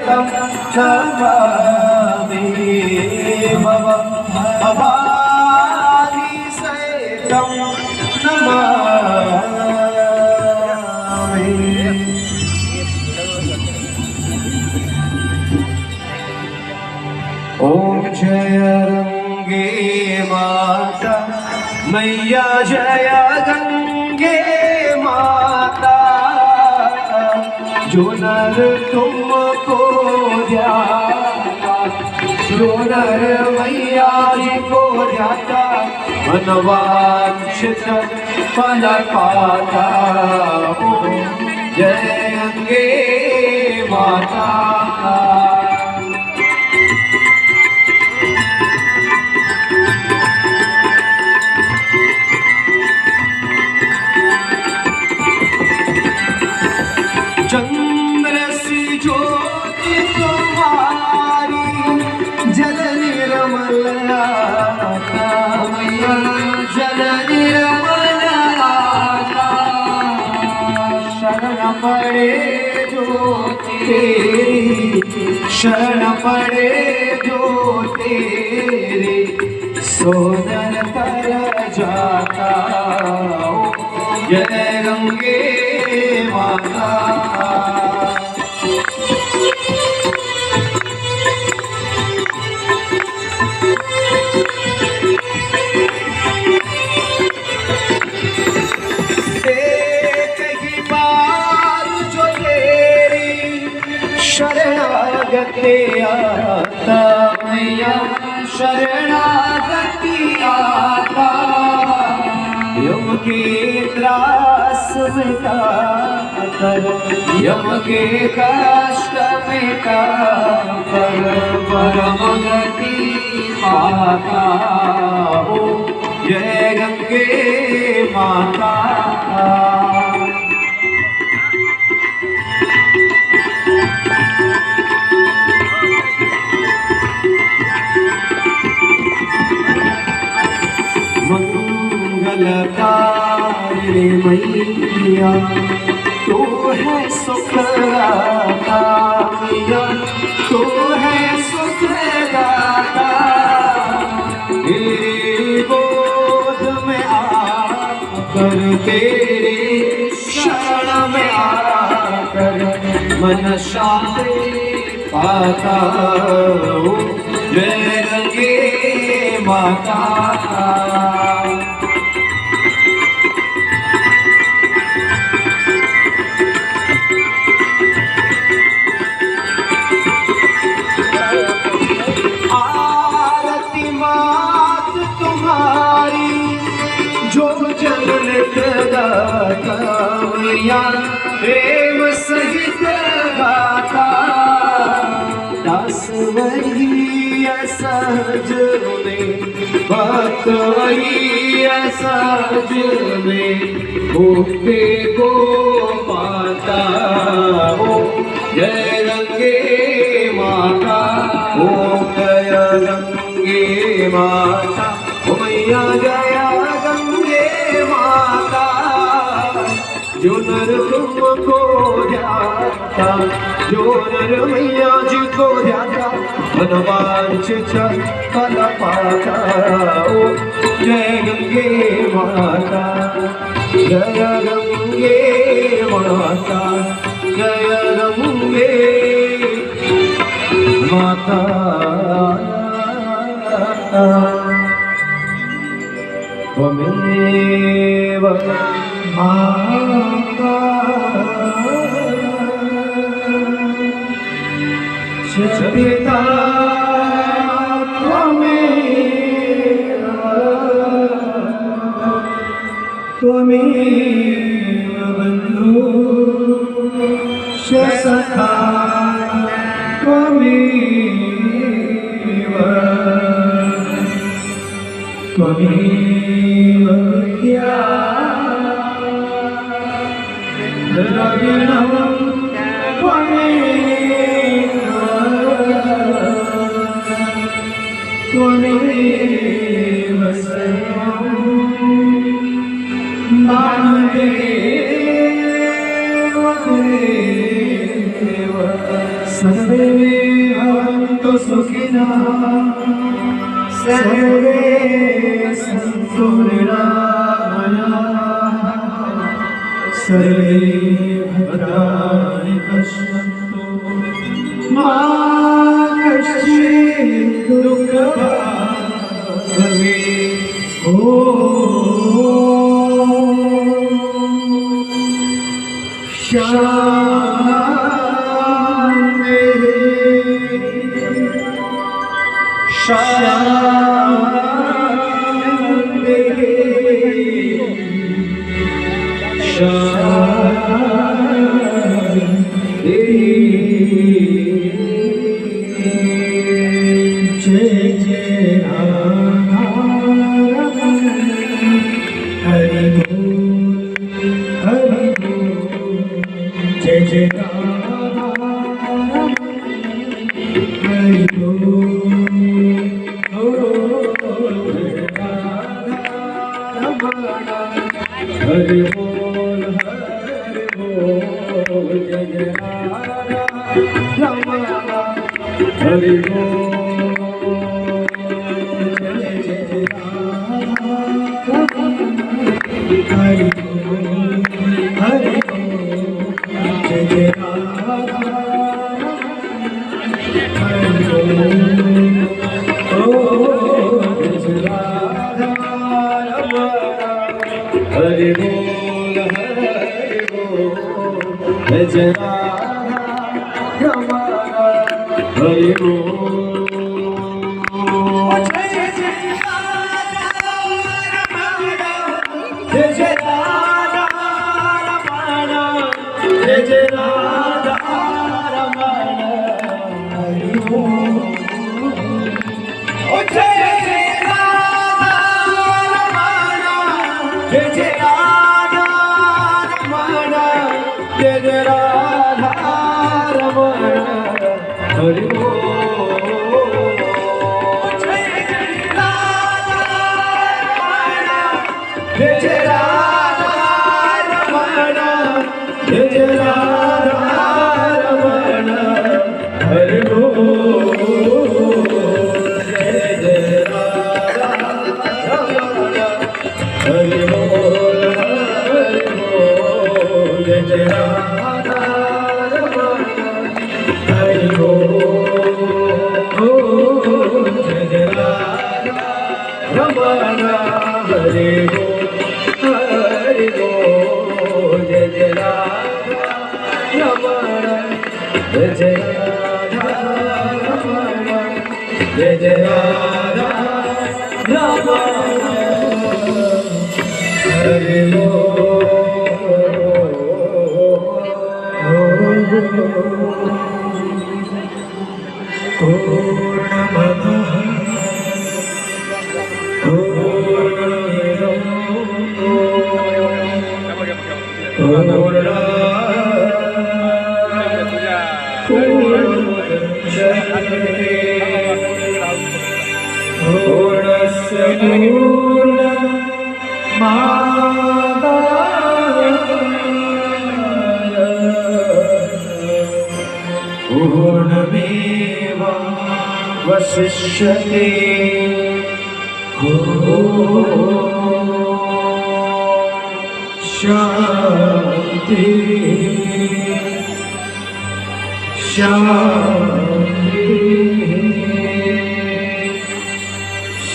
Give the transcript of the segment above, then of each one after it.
नमामि भवानी सहितं नमामि। ओम जय गंगे माता मैया, जय गंगे माता, जो नर तुमको ध्याता, जो नर मैया जी को ध्याता, मनवांछित फल पाता। जय गंगे माता। चंद्र सी ज्योति तुम्हारी, जल निर्मल आता मैया, जल निर्मल आता। शरण पड़े जो तेरी, शरण पड़े जो तेरे, सोदर कर जाता। जय गंगे माता। एक ही बार जो तेरी शरणागति आता मैया, शरणागति आता। यम के त्रास मिटा कर, यम के कष्ट मिटा कर, परम गति पाता। हो जय गंगे माता। मंगलकारी मैया, तू है सुखदाता मैया, तू है सुखदाता। तेरी गोद में आकर, तेरी शरण में आकर, मन शांति पाता। जय गंगे माता। मैया प्रेम सहित गाता, दास वही असहज में, भक्त वही असहज में, भूखे को पाता। हो जय गंगे माता। हो जय गंगे माता। हो मैया जय गंगे माता, जो नर तुमको ध्याता, जो नर मैया जी को ध्याता, मनवांछित फल पाता। ओ जय गंगे माता, जय गंगे माता, जय गंगे माता। त्वमेव माता च पिता त्वमेव, त्वमेव बन्धुः च सखा त्वमेव, त्वमेव विद्या द्रविणं त्वमेव, त्वमेव सर्वं मानदेव देव सर्वे भवन्तु सुखिनः सर्वे सन्तु निरामयाः सर्वे भद्राणि पश्यन्तु मा कश्चित् दुःखभाग् भवेत्। ॐ शान्ति शान्ति शान्ति। जय जय राधा हरि बोल हरि बोल। जय जय राधा हरि बोल हरि बोल हरि बोल। जय जय राधा रमण हरि बोल। जय जय राधा हरि बोल हरि बोल। जय जय राधा हरि बोल। ओ जय जय राधा हरि बोल हरि बोल। जय जय राधा रमण हरि बोल। जय जय राधा रमण जय जय राधा रमण जय जय राधा रमण हरि बोल। जय जय राधा रमण जय जय राधा रमण जय जय राधा रमण हरि बोल। जय जय राधा रमण जय जय राधा रमण जय जय राधा रमण हरि बोल। जय जय राधा रमण हरि बोल हरि बोल। जय जय राधा रमण हरि बोल। जय जय राधा रमण हरि बोल हरि बोल। जय जय राधा रमण जय जय राधा रमण जय जय राधा रमण हरि बोल। पूर्णमदः पूर्णमिदं पूर्णमुदच्यते पूर्णस्य पूर्णमादाय पूर्णमेवावशिष्यते। शान्ति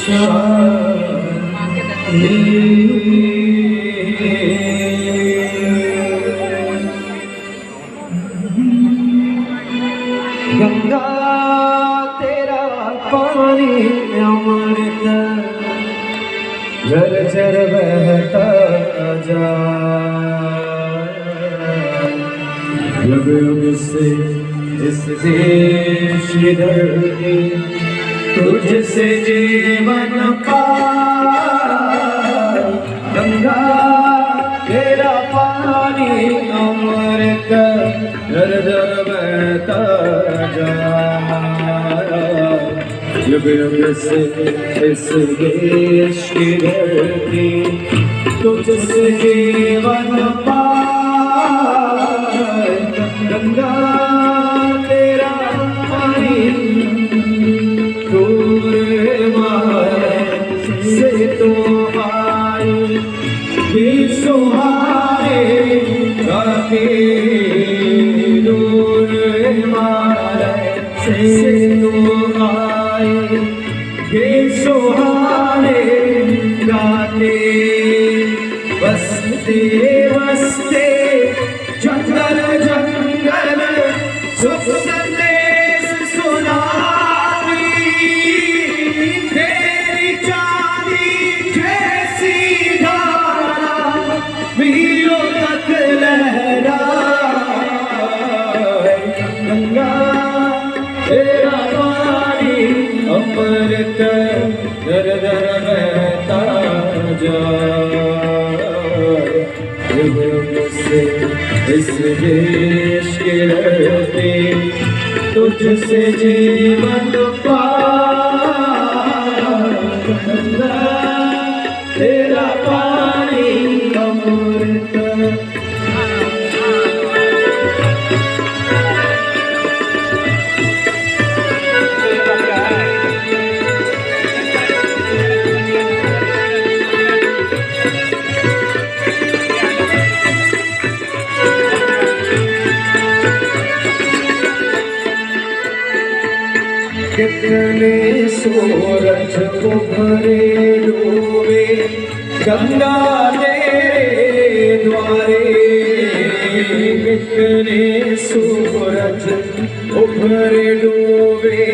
शान्ति गंगा तेरा पानी अमृत झर झर बहता जाए। युग युग से इस देश की धरती तुझसे जीवन पाए। गंगा तेरा पानी अमृत झर झर बहता जाए। युग युग से इस देश की धरती तुझसे जीवन पाए। गंगा तेरा से तो आए ये सुहाने गाते बसते बसते जंगल जंगल सुख संदेश सुनाई तेरी चांदी जैसी धारा मीलों तक लहरा गंगा तेरा पानी अमृत दर दर बहता जाए से इस देश के रहते तुझसे जीवन पाया गंगा तेरा पानी अमृत कितने सूरज उभरे डूबे गंगा तेरे द्वारे कितने सूरज उभरे डूबे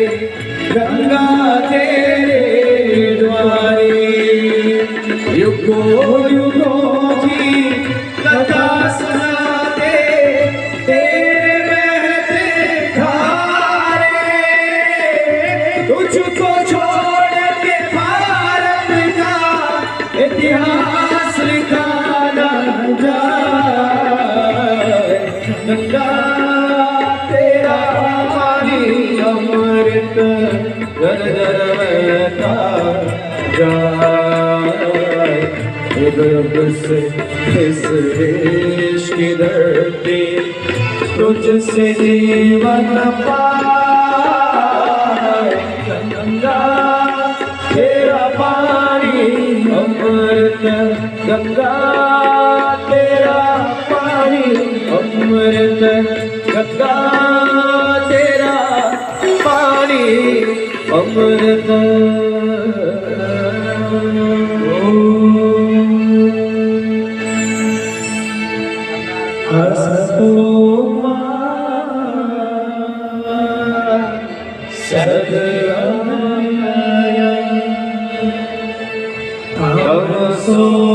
गंगा तेरे द्वारे युगों युगों की कथा सुनाते तुझको छोड़ के भारत का इतिहास लिखा न जाए गंगा तेरा पानी अमृत दर दर बहता जाए युग से इस देश की धरती तुझसे जीवन पाए गंगा तेरा पानी अमृत गंगा तेरा पानी अमृत गंगा तेरा पानी अमृत हसतो सदगमय तमसो